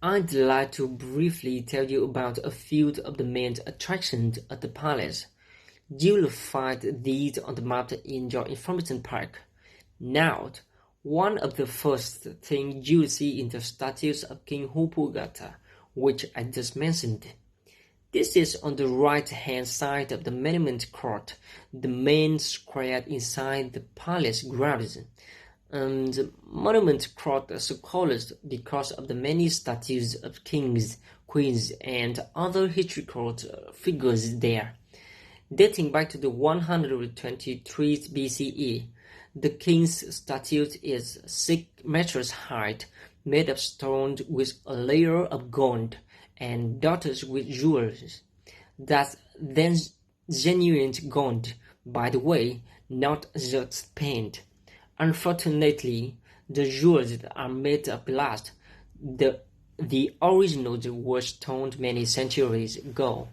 I'd like to briefly tell you about a few of the main attractions at the palace. You'll find these on the map in your information pack. Now, one of the first things you'll see in the statues of King Hupugata, which I just mentioned. This is on the right-hand side of the monument court, the main square inside the palace grounds. The monument court is called because of the many statues of kings, queens, and other historical figures there. Dating back to the 123 BCE, the king's statue is 6 meters high, made of stone with a layer of gold and dotted with jewels. That's then genuine gold, by the way, not just paint. Unfortunately, the jewels are made of glass. The originals were stoned many centuries ago.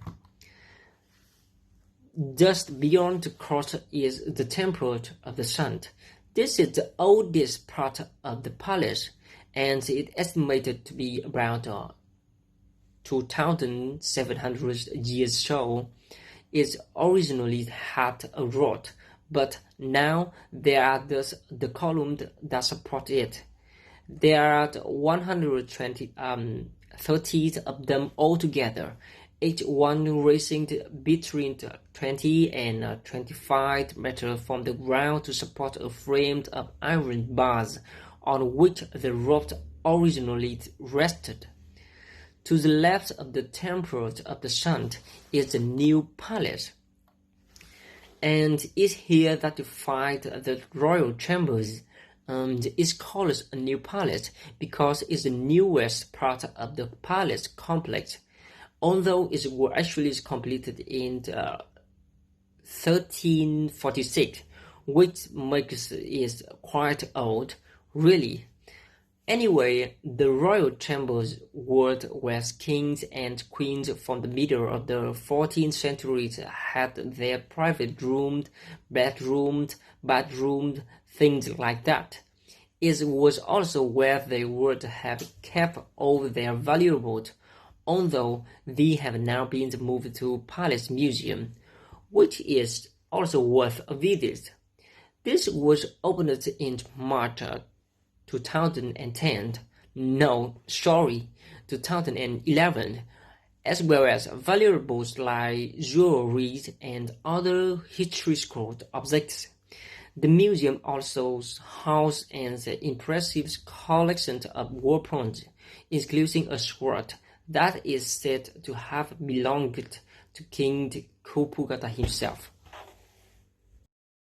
Just beyond the court is the Temple of the Sun. This is the oldest part of the palace, and it is estimated to be about 2,700 years old. It originally had a roof, but now there are the columns that support it. There are 130 of them altogether, each one raising between 20 and 25 meters from the ground to support a frame of iron bars on which the roof originally rested. To the left of the Temple of the Sun is the new palace, and it's here that you find the royal chambers. It's called a new palace because it's the newest part of the palace complex, although it was actually completed in 1346, which makes it quite old, really. Anyway, the royal chambers were where kings and queens from the middle of the 14th century had their private rooms, bedrooms, things like that. It was also where they would have kept all their valuables, although they have now been moved to Palace Museum, which is also worth a visit. This was opened in March 2011, as well as valuables like jewelry and other historical objects. The museum also houses an impressive collection of weapons, including a sword that is said to have belonged to King Kupugata himself.